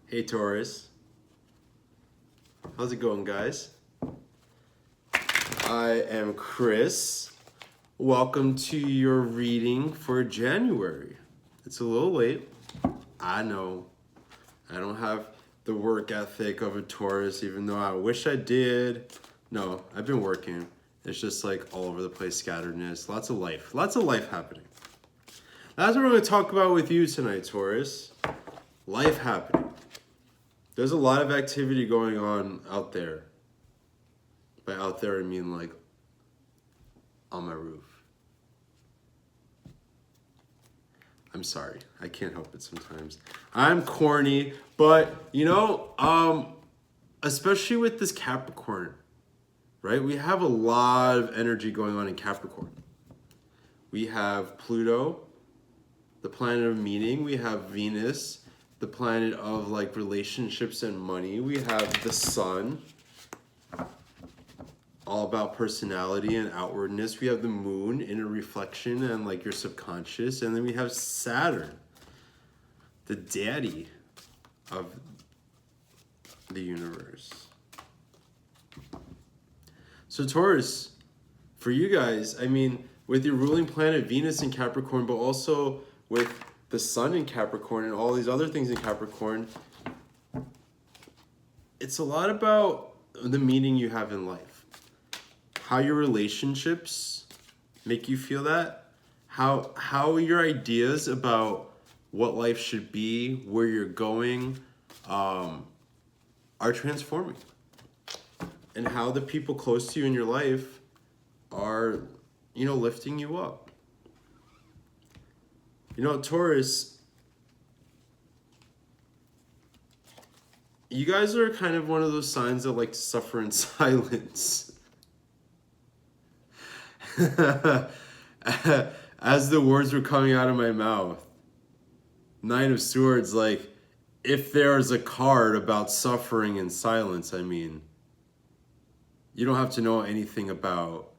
Hey Taurus, how's it going, guys? I am Chris. Welcome to your reading for January. It's a little late. I know. I don't have the work ethic of a Taurus, even though I wish I did. No, I've been working. It's just like all over the place, scatteredness, lots of life happening. That's what we're going to talk about with you tonight, Taurus. Life happening. There's a lot of activity going on out there. By out there, I mean like on my roof. I'm sorry. I can't help it sometimes. I'm corny, but especially with this Capricorn, right? We have a lot of energy going on in Capricorn. We have Pluto, the planet of meaning. We have Venus, the planet of like relationships and money. We have the sun, all about personality and outwardness. We have the moon, inner reflection and like your subconscious. And then we have Saturn, the daddy of the universe. So Taurus, for you guys, I mean, with your ruling planet Venus in Capricorn, but also with the sun in Capricorn and all these other things in Capricorn, it's a lot about the meaning you have in life. How your relationships make you feel that. How your ideas about what life should be, where you're going, are transforming. And how the people close to you in your life are, lifting you up. Taurus, you guys are kind of one of those signs that like to suffer in silence. As the words were coming out of my mouth, Nine of Swords, like, if there's a card about suffering in silence, I mean, you don't have to know anything about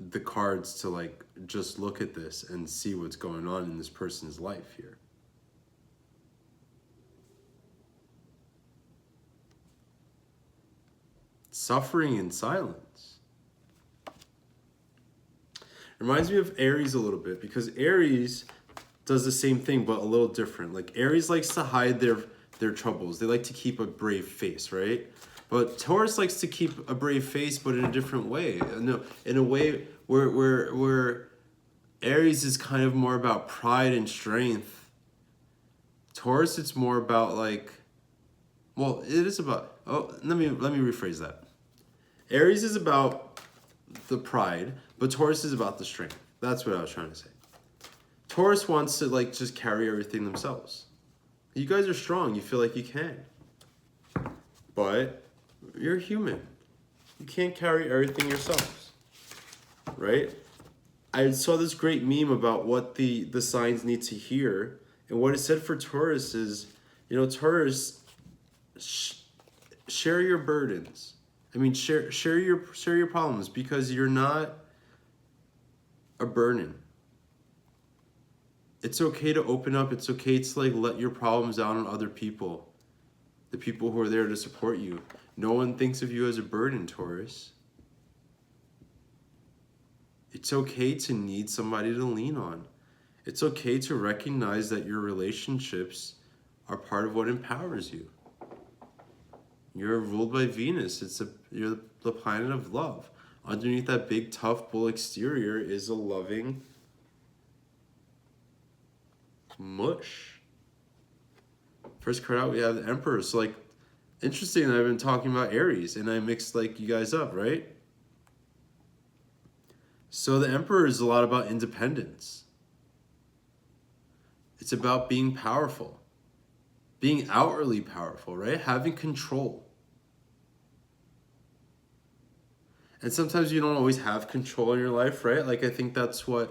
the cards to like just look at this and see what's going on in this person's life here. Suffering in silence. Reminds me of Aries a little bit, because Aries does the same thing but a little different. Like Aries likes to hide their troubles. They like to keep a brave face, right? But Taurus likes to keep a brave face, but in a different way. No, in a way where Aries is kind of more about pride and strength. Taurus, it's more about like, well, it is about. Oh, let me rephrase that. Aries is about the pride, but Taurus is about the strength. That's what I was trying to say. Taurus wants to like just carry everything themselves. You guys are strong. You feel like you can. But you're human. You can't carry everything yourselves. Right? I saw this great meme about what the signs need to hear. And what it said for Taurus is, Taurus, share your burdens. I mean, share your problems, because you're not a burden. It's okay to open up. It's okay to like let your problems out on other people. The people who are there to support you. No one thinks of you as a burden, Taurus. It's okay to need somebody to lean on. It's okay to recognize that your relationships are part of what empowers you. You're ruled by Venus. You're the planet of love. Underneath that big, tough bull exterior is a loving mush. First card out, we have the Emperor. So, like, interesting that I've been talking about Aries, and I mixed, like, you guys up, right? So the Emperor is a lot about independence. It's about being powerful. Being outwardly powerful, right? Having control. And sometimes you don't always have control in your life, right? Like, I think that's why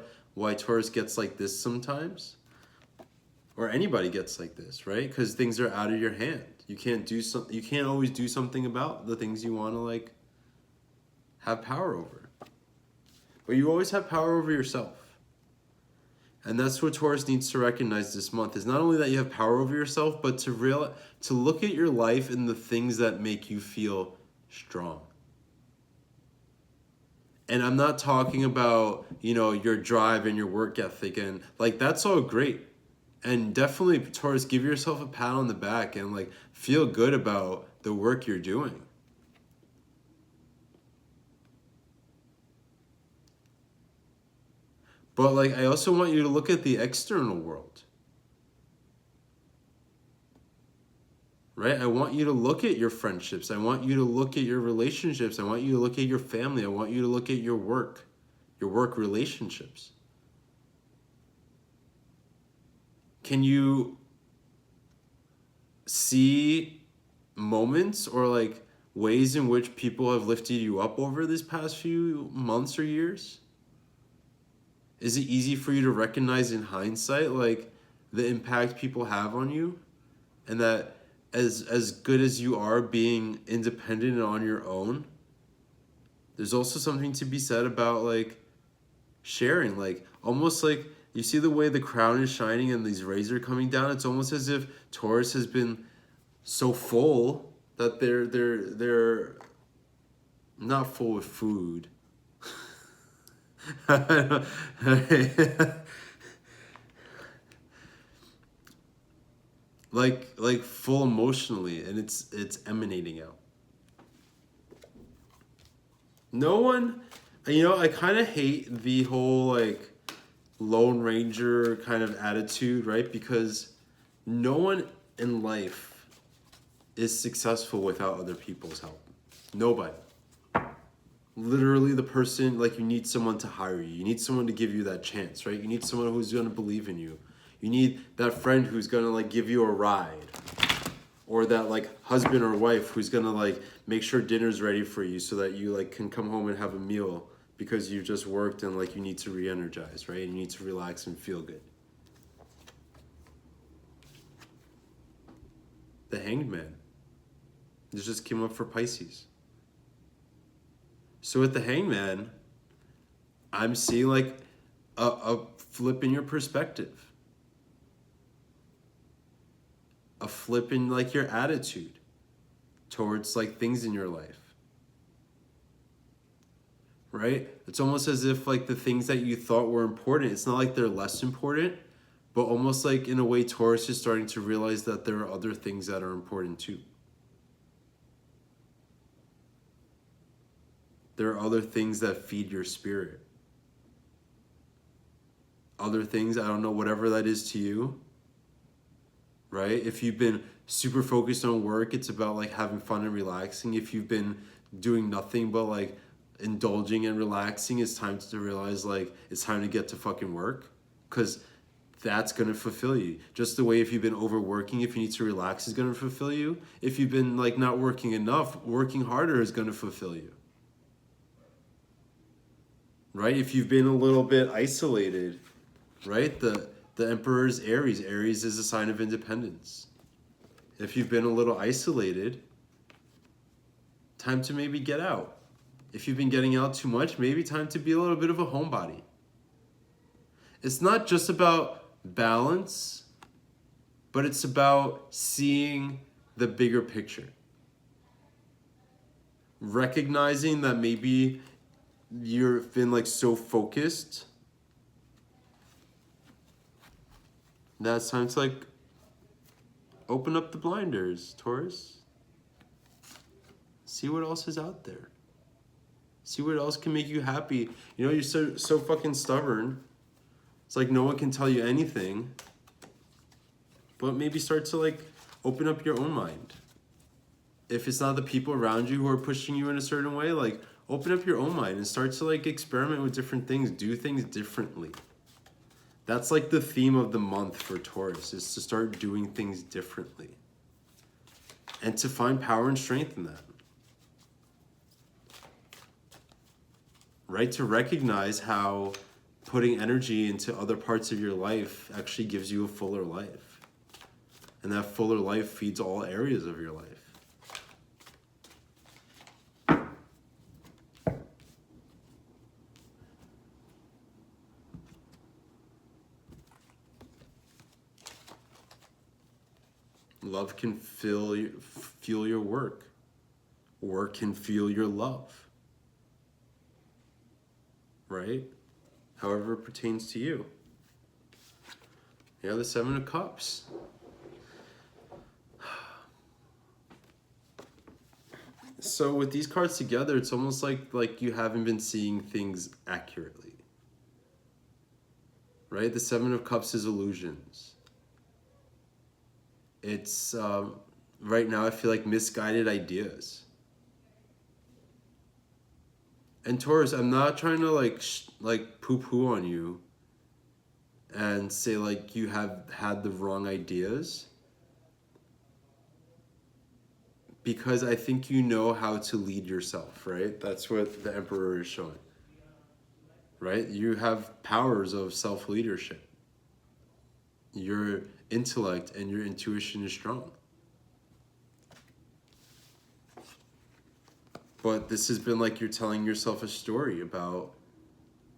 Taurus gets like this sometimes. Or anybody gets like this, right? Because things are out of your hand. You can't always do something about the things you want to like have power over. But you always have power over yourself. And that's what Taurus needs to recognize this month, is not only that you have power over yourself, but to look at your life and the things that make you feel strong. And I'm not talking about, your drive and your work ethic, and like that's all great. And definitely, Taurus, give yourself a pat on the back and like feel good about the work you're doing. But like I also want you to look at the external world. Right? I want you to look at your friendships. I want you to look at your relationships. I want you to look at your family. I want you to look at your work relationships. Can you see moments or like ways in which people have lifted you up over this past few months or years? Is it easy for you to recognize in hindsight like the impact people have on you, and that as good as you are being independent and on your own, there's also something to be said about like sharing, like almost like you see the way the crown is shining and these rays are coming down. It's almost as if Taurus has been so full that they're not full with food. like full emotionally, and it's emanating out. No one, I kind of hate the whole like Lone Ranger kind of attitude, right? Because no one in life is successful without other people's help. Nobody. Literally, the person, like, you need someone to hire you. You need someone to give you that chance, right? You need someone who's going to believe in you. You need that friend who's going to like give you a ride, or that like husband or wife who's going to like make sure dinner's ready for you so that you like can come home and have a meal because you just worked and like you need to re-energize, right? You need to relax and feel good. The Hanged Man. This just came up for Pisces. So with the Hanged Man, I'm seeing like a flip in your perspective. A flip in like your attitude towards like things in your life. Right? It's almost as if like the things that you thought were important, it's not like they're less important, but almost like in a way Taurus is starting to realize that there are other things that are important too. There are other things that feed your spirit. Other things, I don't know, whatever that is to you, right? If you've been super focused on work, it's about like having fun and relaxing. If you've been doing nothing but like indulging and relaxing, it's time to realize like it's time to get to fucking work, because that's going to fulfill you. Just the way if you've been overworking, if you need to relax, is going to fulfill you. If you've been like not working enough, working harder is going to fulfill you. Right? If you've been a little bit isolated, right? The Emperor's Aries. Aries is a sign of independence. If you've been a little isolated, time to maybe get out. If you've been getting out too much, maybe time to be a little bit of a homebody. It's not just about balance, but it's about seeing the bigger picture. Recognizing that maybe you've been like so focused that it's time to like open up the blinders, Taurus. See what else is out there. See what else can make you happy. You're so fucking stubborn. It's like no one can tell you anything. But maybe start to like open up your own mind. If it's not the people around you who are pushing you in a certain way, like open up your own mind and start to like experiment with different things. Do things differently. That's like the theme of the month for Taurus, is to start doing things differently. And to find power and strength in that. Right? To recognize how putting energy into other parts of your life actually gives you a fuller life. And that fuller life feeds all areas of your life. Love can fuel your work. Work can fuel your love. Right? However it pertains to you. Yeah, the Seven of Cups. So with these cards together, it's almost like you haven't been seeing things accurately. Right? The Seven of Cups is illusions. It's right now I feel like misguided ideas. And Taurus, I'm not trying to like poo-poo on you and say like you have had the wrong ideas, because I think you know how to lead yourself, right? That's what the Emperor is showing, right? You have powers of self-leadership. Your intellect and your intuition is strong. But this has been like you're telling yourself a story about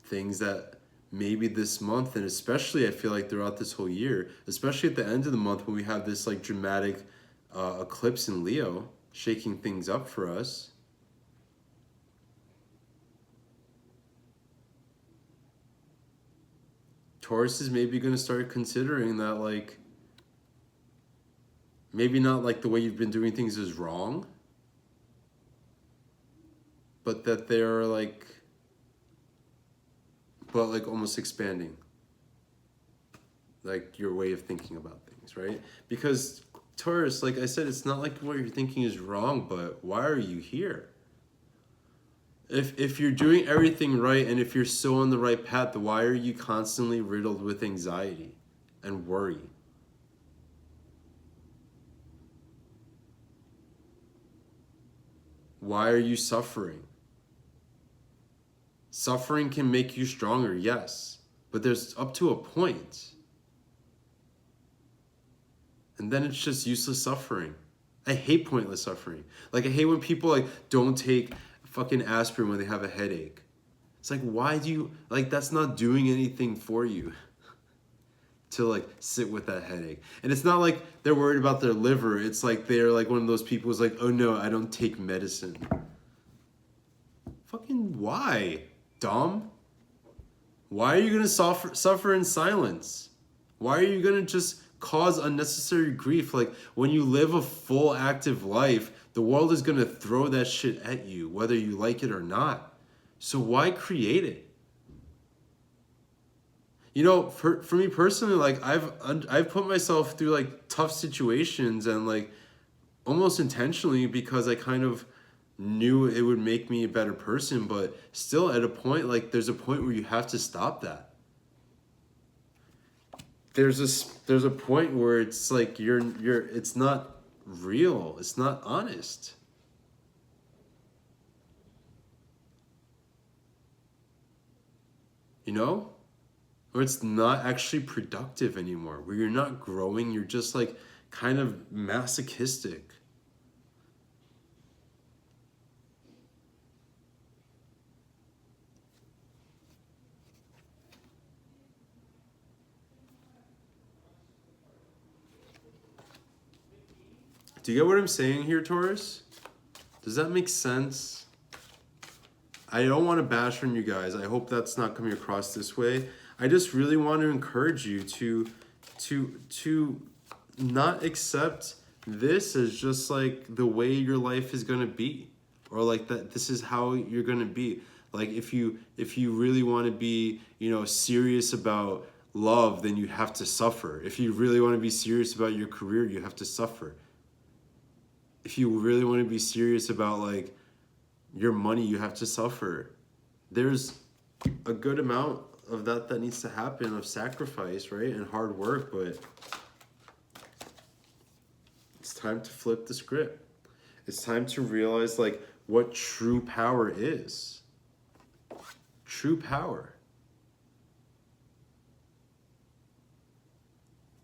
things that maybe this month, and especially I feel like throughout this whole year, especially at the end of the month when we have this like dramatic eclipse in Leo, shaking things up for us. Taurus is maybe going to start considering that like maybe not like the way you've been doing things is wrong, but that they're like, but like almost expanding like your way of thinking about things, right? Because Taurus, like I said, it's not like what you're thinking is wrong, but why are you here? If you're doing everything right and if you're so on the right path, why are you constantly riddled with anxiety and worry? Why are you suffering? Suffering can make you stronger, yes, but there's up to a point. And then it's just useless suffering. I hate pointless suffering. Like I hate when people like don't take fucking aspirin when they have a headache. It's like, why do you, like that's not doing anything for you to like sit with that headache. And it's not like they're worried about their liver. It's like they're like one of those people who's like, oh no, I don't take medicine. Fucking why? Dumb? Why are you gonna suffer in silence? Why are you gonna just cause unnecessary grief? Like when you live a full active life, the world is gonna throw that shit at you, whether you like it or not. So why create it? You know, for me personally, like I've put myself through like tough situations and like almost intentionally because I kind of knew it would make me a better person, but still at a point, like there's a point where you have to stop that. There's a point where it's like it's not real, it's not honest. You know? Or it's not actually productive anymore, where you're not growing, you're just like kind of masochistic. Do you get what I'm saying here, Taurus? Does that make sense? I don't want to bash on you guys. I hope that's not coming across this way. I just really want to encourage you to not accept this as just like the way your life is going to be, or like that this is how you're going to be. Like if you really want to be, you know, serious about love, then you have to suffer. If you really want to be serious about your career, you have to suffer. If you really want to be serious about like your money, you have to suffer. There's a good amount of that needs to happen, of sacrifice, right, and hard work, but it's time to flip the script. It's time to realize like what true power is. True power.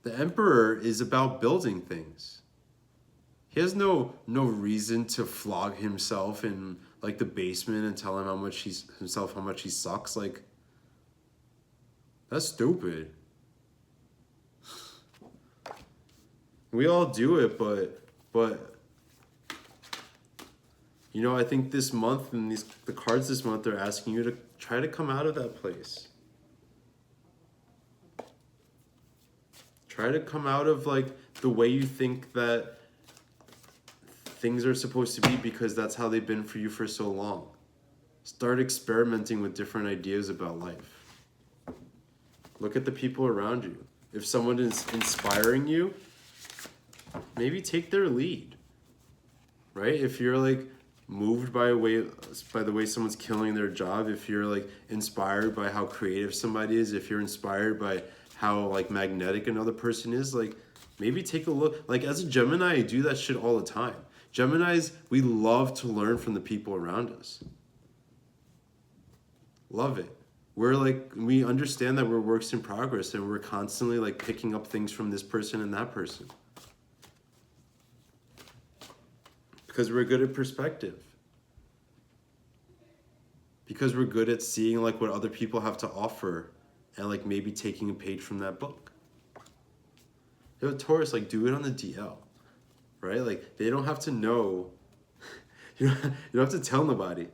The Emperor is about building things. He has no reason to flog himself in like the basement and tell him how much he sucks. Like that's stupid. We all do it, but you know, I think this month and the cards this month are asking you to try to come out of that place. Try to come out of like the way you think that things are supposed to be because that's how they've been for you for so long. Start experimenting with different ideas about life. Look at the people around you. If someone is inspiring you, maybe take their lead. Right? If you're like moved by the way someone's killing their job, if you're like inspired by how creative somebody is, if you're inspired by how like magnetic another person is, like maybe take a look. Like as a Gemini, I do that shit all the time. Geminis, we love to learn from the people around us. Love it. We're like, we understand that we're works in progress and we're constantly like picking up things from this person and that person. Because we're good at perspective. Because we're good at seeing like what other people have to offer and like maybe taking a page from that book. You know, Taurus, like do it on the DL, right? Like they don't have to know. You don't have to tell nobody.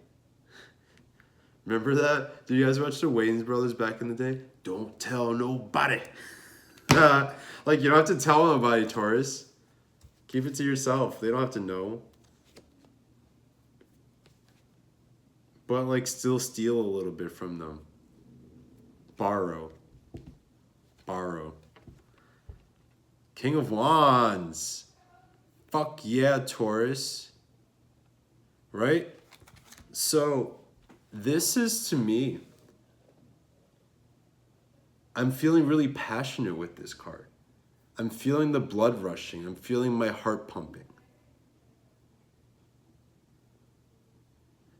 Remember that? Did you guys watch the Wayans brothers back in the day? Don't tell nobody. Like you don't have to tell nobody, Taurus. Keep it to yourself. They don't have to know. But like still steal a little bit from them. Borrow. King of Wands. Fuck yeah, Taurus. Right? So this is to me, I'm feeling really passionate with this card. I'm feeling the blood rushing. I'm feeling my heart pumping.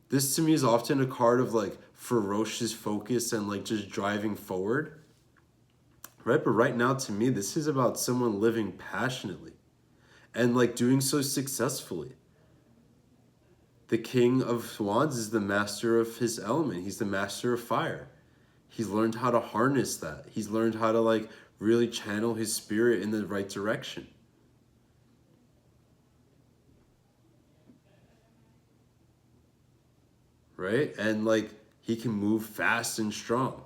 This to me is often a card of like ferocious focus and like just driving forward. Right? But right now to me, this is about someone living passionately and like doing so successfully. The King of Wands is the master of his element. He's the master of fire. He's learned how to harness that. He's learned how to like really channel his spirit in the right direction. Right? And like he can move fast and strong.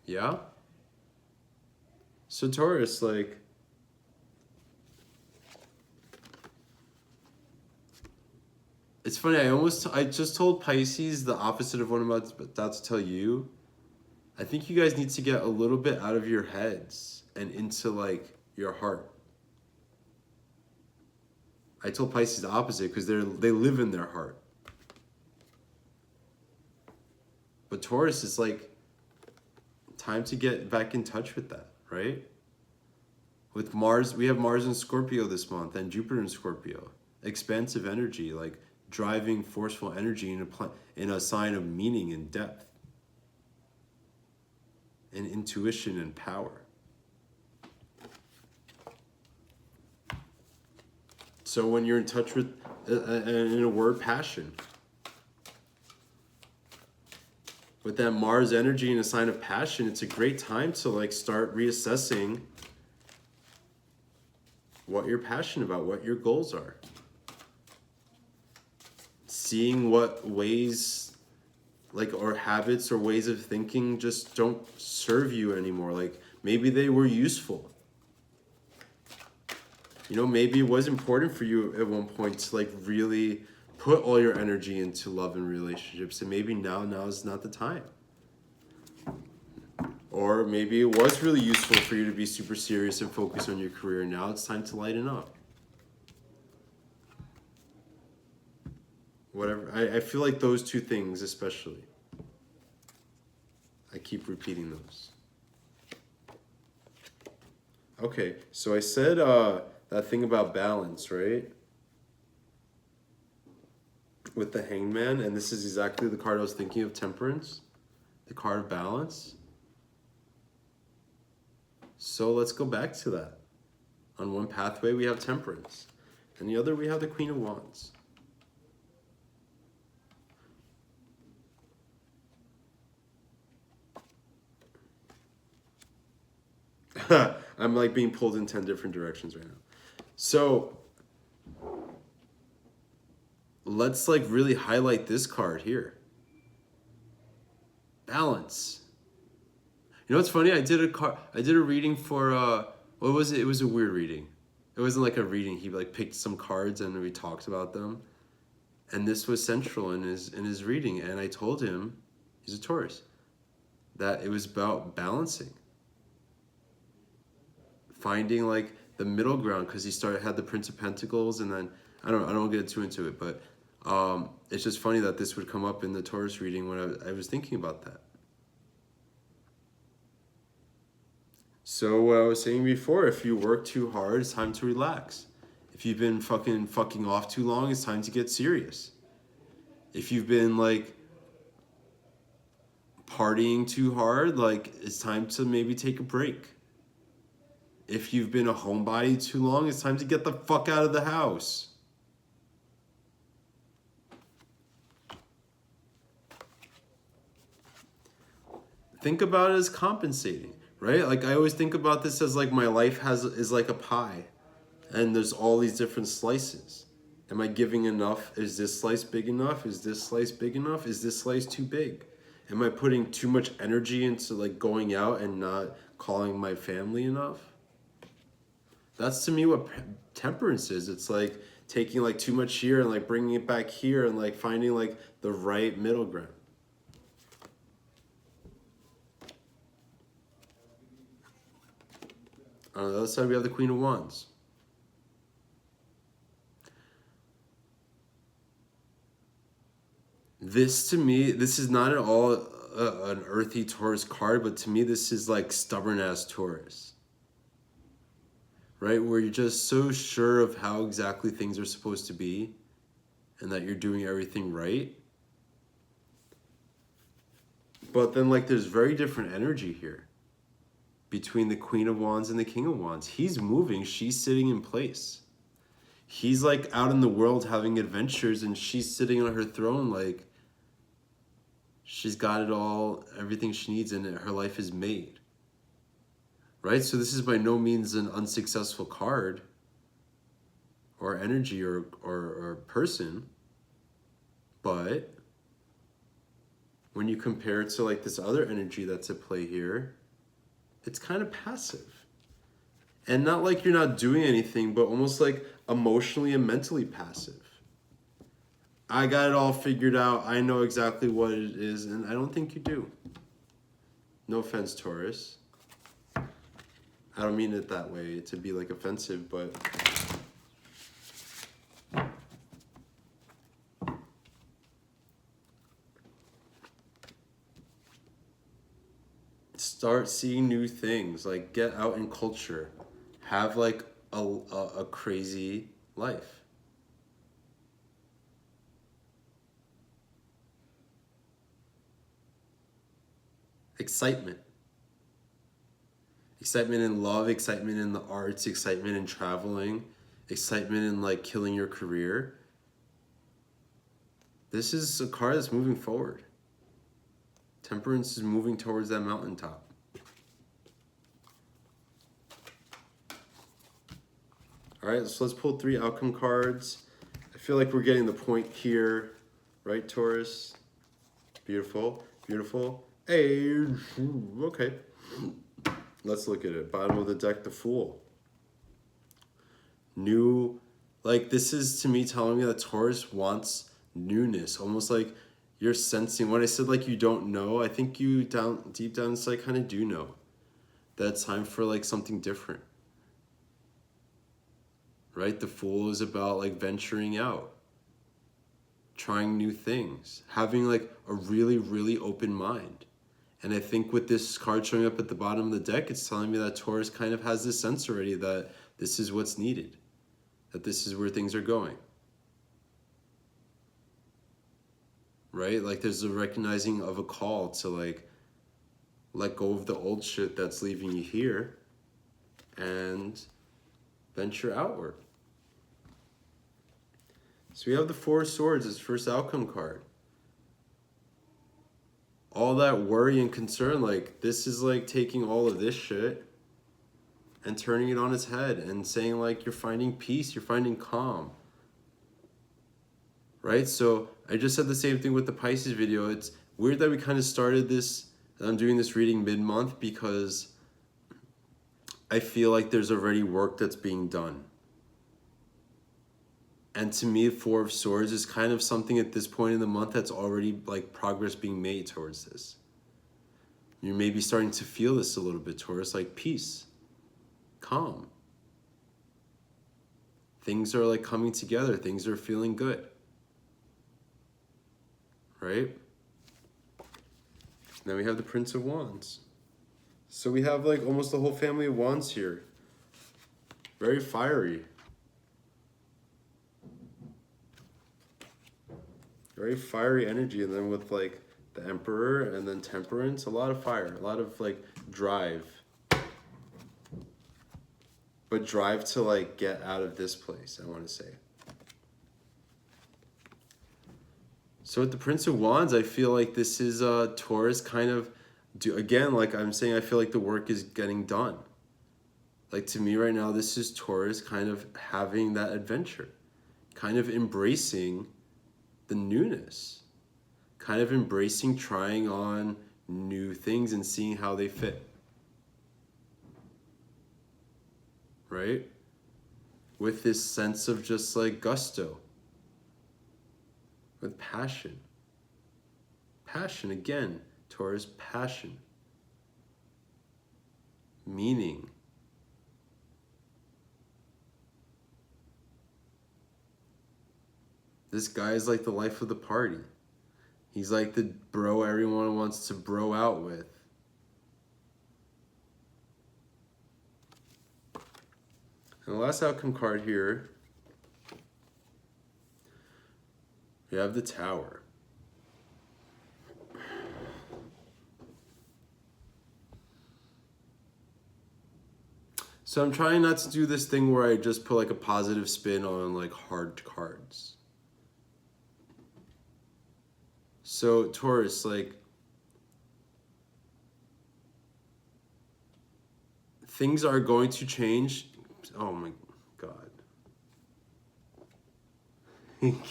Yeah? So Taurus, like, it's funny, I just told Pisces the opposite of what I'm about to tell you. I think you guys need to get a little bit out of your heads and into like your heart. I told Pisces the opposite because they live in their heart. But Taurus is like time to get back in touch with that, right? With Mars, we have Mars in Scorpio this month and Jupiter in Scorpio. Expansive energy, like driving, forceful energy in a sign of meaning and depth. And intuition and power. So when you're in touch with, in a word, passion. With that Mars energy and a sign of passion, it's a great time to like start reassessing what you're passionate about, what your goals are. Seeing what ways, like, or habits or ways of thinking just don't serve you anymore. Like, maybe they were useful. You know, maybe it was important for you at one point to like really put all your energy into love and relationships, and maybe now is not the time. Or maybe it was really useful for you to be super serious and focus on your career. Now it's time to lighten up. Whatever. I feel like those two things especially. I keep repeating those. Okay, so I said that thing about balance, right? With the Hangman, and this is exactly the card I was thinking of, Temperance. The card of balance. So let's go back to that. On one pathway we have Temperance, and the other we have the Queen of Wands. I'm like being pulled in 10 different directions right now. So let's like really highlight this card here. Balance. You know what's funny? I did a reading for what was it? It was a weird reading. It wasn't like a reading. He like picked some cards and we talked about them. And this was central in his reading, and I told him, he's a Taurus, that it was about balancing. Finding like the middle ground, because he had the Prince of Pentacles, and then I don't get too into it, but it's just funny that this would come up in the Taurus reading when I was thinking about that. So what I was saying before, if you work too hard, it's time to relax. If you've been fucking off too long, it's time to get serious. If you've been like partying too hard, like it's time to maybe take a break. If you've been a homebody too long, it's time to get the fuck out of the house. Think about it as compensating, right? Like I always think about this as like my life is like a pie, and there's all these different slices. Am I giving enough? Is this slice big enough? Is this slice big enough? Is this slice too big? Am I putting too much energy into like going out and not calling my family enough? That's to me what temperance is. It's like taking like too much here and like bringing it back here and like finding like the right middle ground. On the other side, we have the Queen of Wands. This to me, this is not at all an earthy Taurus card, but to me, this is like stubborn ass Taurus. Right? Where you're just so sure of how exactly things are supposed to be and that you're doing everything right. But then like there's very different energy here between the Queen of Wands and the King of Wands. He's moving, she's sitting in place. He's like out in the world having adventures and she's sitting on her throne like she's got it all, everything she needs, and her life is made. Right? So this is by no means an unsuccessful card or energy or person. But when you compare it to like this other energy that's at play here, it's kind of passive. And not like you're not doing anything, but almost like emotionally and mentally passive. I got it all figured out. I know exactly what it is, and I don't think you do. No offense, Taurus. I don't mean it that way to be like offensive, but start seeing new things. Like get out in culture. Have like a crazy life. Excitement. Excitement in love, excitement in the arts, excitement in traveling, excitement in like killing your career. This is a card that's moving forward. Temperance is moving towards that mountaintop. All right, so let's pull 3 outcome cards. I feel like we're getting the point here, right, Taurus? Beautiful, beautiful. Hey, okay. Let's look at it. Bottom of the deck, the Fool. New, like this is to me telling me that Taurus wants newness. Almost like you're sensing, when I said like you don't know, I think you deep down inside kind of do know. That it's time for like something different. Right? The Fool is about like venturing out. Trying new things. Having like a really, really open mind. And I think with this card showing up at the bottom of the deck, it's telling me that Taurus kind of has this sense already that this is what's needed. That this is where things are going. Right? Like there's a recognizing of a call to like let go of the old shit that's leaving you here and venture outward. So we have the 4 of Swords as first outcome card. All that worry and concern, like this is like taking all of this shit and turning it on its head and saying like you're finding peace, you're finding calm. Right? So I just said the same thing with the Pisces video. It's weird that we kind of started this, I'm doing this reading mid-month because I feel like there's already work that's being done. And to me, Four of Swords is kind of something at this point in the month that's already like progress being made towards this. You're maybe starting to feel this a little bit, Taurus, like peace, calm. Things are like coming together. Things are feeling good. Right? Then we have the Prince of Wands. So we have like almost the whole family of Wands here. Very fiery. Very fiery energy. And then with like the Emperor and then Temperance, a lot of fire, a lot of like drive. But drive to like get out of this place, I want to say. So with the Prince of Wands, I feel like this is Taurus kind of, again, like I'm saying, I feel like the work is getting done. Like to me right now, this is Taurus kind of having that adventure, kind of embracing the newness, kind of embracing trying on new things and seeing how they fit. Right? With this sense of just like gusto. With passion. Passion again, Taurus, passion. Meaning. This guy is like the life of the party. He's like the bro everyone wants to bro out with. And the last outcome card here, we have the Tower. So I'm trying not to do this thing where I just put like a positive spin on like hard cards. So Taurus, like, things are going to change. Oh my God.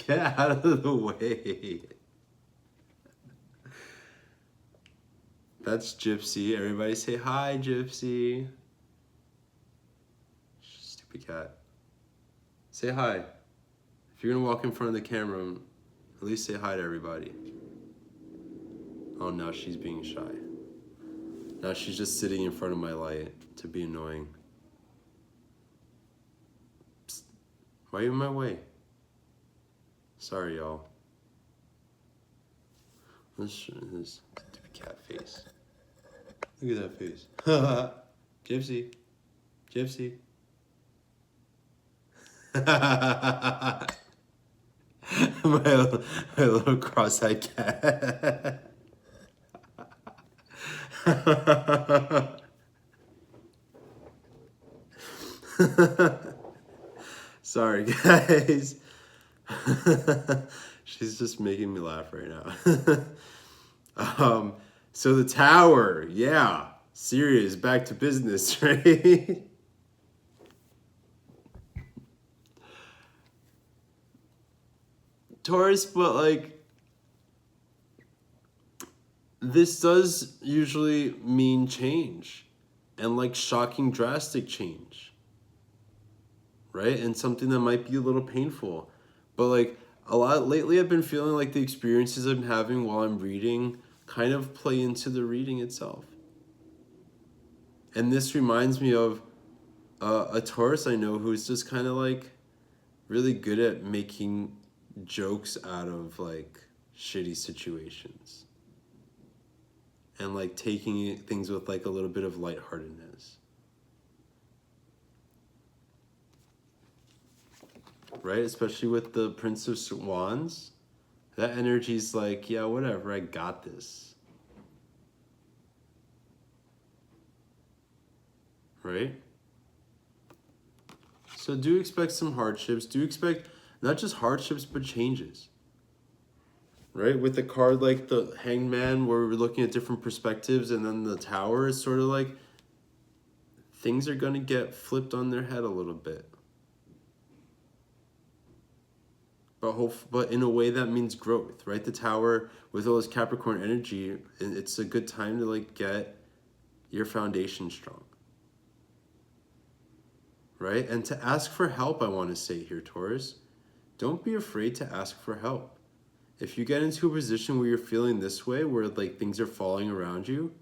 Get out of the way. That's Gypsy. Everybody say hi, Gypsy. Stupid cat. Say hi. If you're gonna walk in front of the camera, at least say hi to everybody. Oh, now she's being shy. Now she's just sitting in front of my light to be annoying. Psst. Why are you in my way? Sorry, y'all. Let's show this stupid cat face. Look at that face. Gypsy. Gypsy. my little cross-eyed cat. Sorry, guys. She's just making me laugh right now. So the Tower, yeah, serious, back to business, right? Taurus, but like, this does usually mean change and like shocking, drastic change, right? And something that might be a little painful, but like a lot lately I've been feeling like the experiences I'm having while I'm reading kind of play into the reading itself. And this reminds me of a Taurus I know who's just kind of like really good at making jokes out of like shitty situations. And like taking things with like a little bit of lightheartedness. Right? Especially with the Prince of Wands. That energy's like, yeah, whatever, I got this. Right? So do expect some hardships. Do expect not just hardships, but changes. Right? With the card like the Hangman, where we're looking at different perspectives, and then the Tower is sort of like things are going to get flipped on their head a little bit. But in a way that means growth, right? The Tower, with all this Capricorn energy, it's a good time to like get your foundation strong, right? And to ask for help, I want to say here, Taurus, don't be afraid to ask for help. If you get into a position where you're feeling this way, where like things are falling around you,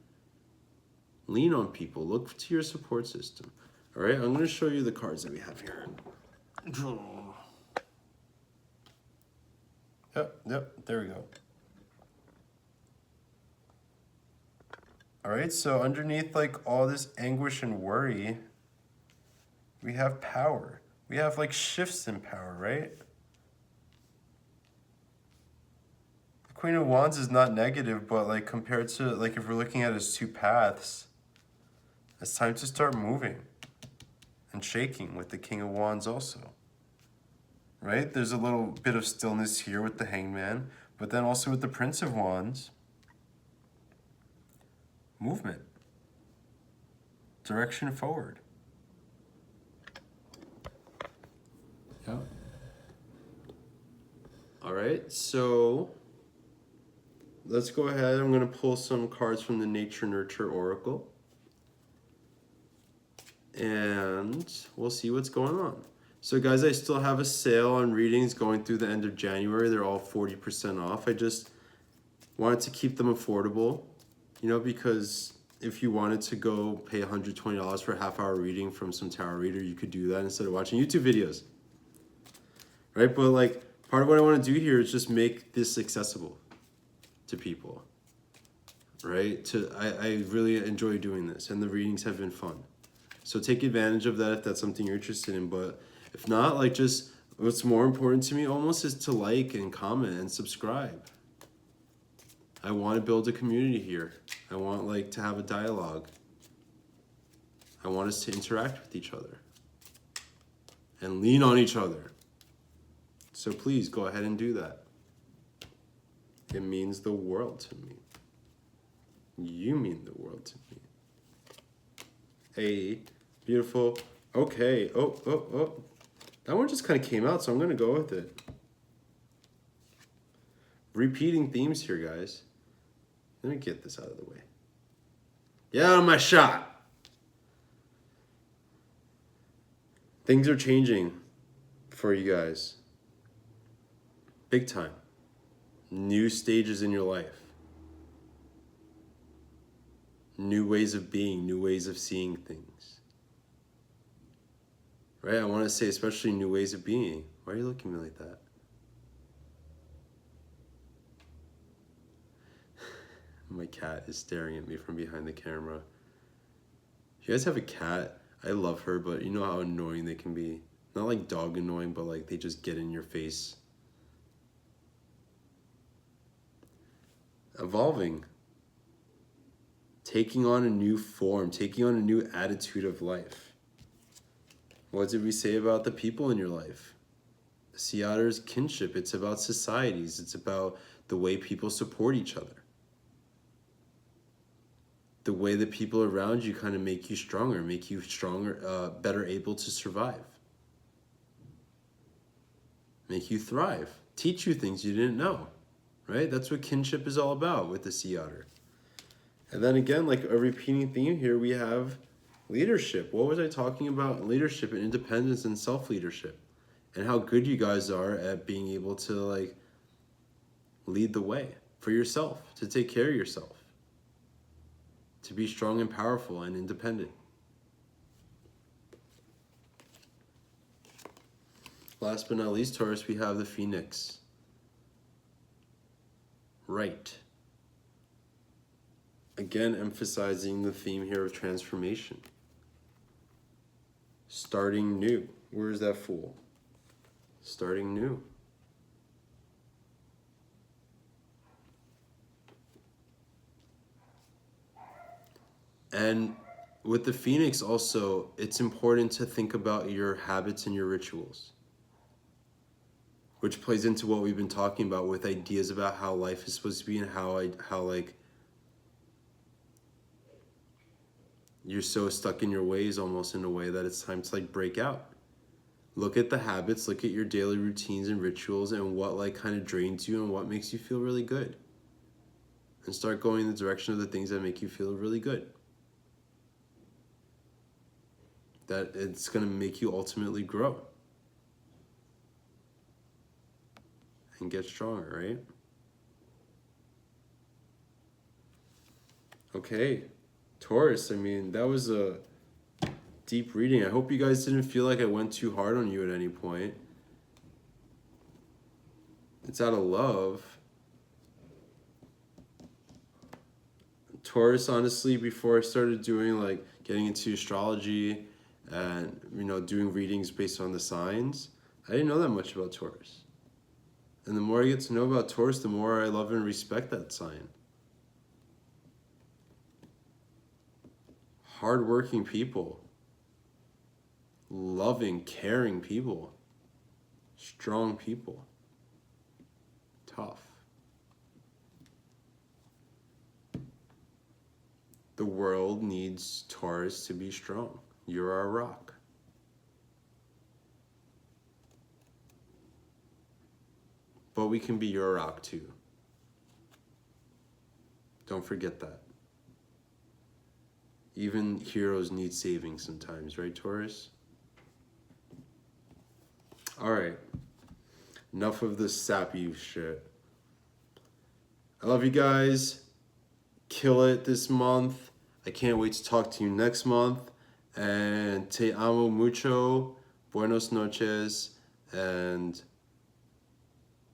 lean on people. Look to your support system. All right, I'm going to show you the cards that we have here. Yep, there we go. All right, so underneath like all this anguish and worry, we have power. We have like shifts in power, right? The Queen of Wands is not negative, but like compared to like if we're looking at it as two paths, it's time to start moving and shaking with the King of Wands also. Right? There's a little bit of stillness here with the Hangman, but then also with the Prince of Wands, movement, direction forward. Yeah. All right, so let's go ahead. I'm going to pull some cards from the Nature Nurture Oracle, and we'll see what's going on. So guys, I still have a sale on readings going through the end of January. They're all 40% off. I just wanted to keep them affordable, you know, because if you wanted to go pay $120 for a half-hour reading from some tarot reader, you could do that instead of watching YouTube videos, right? But like, part of what I want to do here is just make this accessible to people, right? I really enjoy doing this, and the readings have been fun. So take advantage of that if that's something you're interested in, but if not, like, just what's more important to me almost is to like and comment and subscribe. I want to build a community here. I want like to have a dialogue. I want us to interact with each other and lean on each other. So please go ahead and do that. It means the world to me. You mean the world to me. Hey, beautiful. Okay. Oh. That one just kind of came out, so I'm going to go with it. Repeating themes here, guys. Let me get this out of the way. Get out of my shot. Things are changing for you guys. Big time. New stages in your life. New ways of being, new ways of seeing things. Right? I want to say especially new ways of being. Why are you looking at me like that? My cat is staring at me from behind the camera. If you guys have a cat, I love her, but you know how annoying they can be. Not like dog annoying, but like they just get in your face. Evolving. Taking on a new form, taking on a new attitude of life. What did we say about the people in your life? Sea Otter's kinship. It's about societies. It's about the way people support each other. The way the people around you kind of make you stronger, better able to survive. Make you thrive. Teach you things you didn't know, right? That's what kinship is all about with the Sea Otter. And then again, like a repeating theme here, we have leadership. What was I talking about? Leadership and independence and self-leadership. And how good you guys are at being able to like lead the way for yourself, to take care of yourself, to be strong and powerful and independent. Last but not least, Taurus, we have the Phoenix. Right. Again, emphasizing the theme here of transformation. Starting new. Where is that Fool? Starting new. And with the Phoenix also, it's important to think about your habits and your rituals, which plays into what we've been talking about with ideas about how life is supposed to be and how You're so stuck in your ways almost in a way that it's time to like break out. Look at the habits, look at your daily routines and rituals and what like kind of drains you and what makes you feel really good. And start going in the direction of the things that make you feel really good. That it's going to make you ultimately grow. And get stronger, right? Okay. Taurus, I mean, that was a deep reading. I hope you guys didn't feel like I went too hard on you at any point. It's out of love. Taurus, honestly, before I started doing like getting into astrology and doing readings based on the signs, I didn't know that much about Taurus. And the more I get to know about Taurus, the more I love and respect that sign. Hardworking people. Loving, caring people. Strong people. Tough. The world needs Taurus to be strong. You're our rock. But we can be your rock too. Don't forget that. Even heroes need saving sometimes, right, Taurus? All right. Enough of this sappy shit. I love you guys. Kill it this month. I can't wait to talk to you next month. And te amo mucho. Buenos noches. And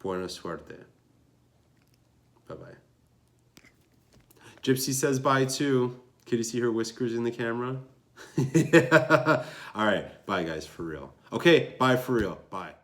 buena suerte. Bye-bye. Gypsy says bye too. Can you see her whiskers in the camera? Yeah. All right. Bye, guys, for real. Okay, bye for real. Bye.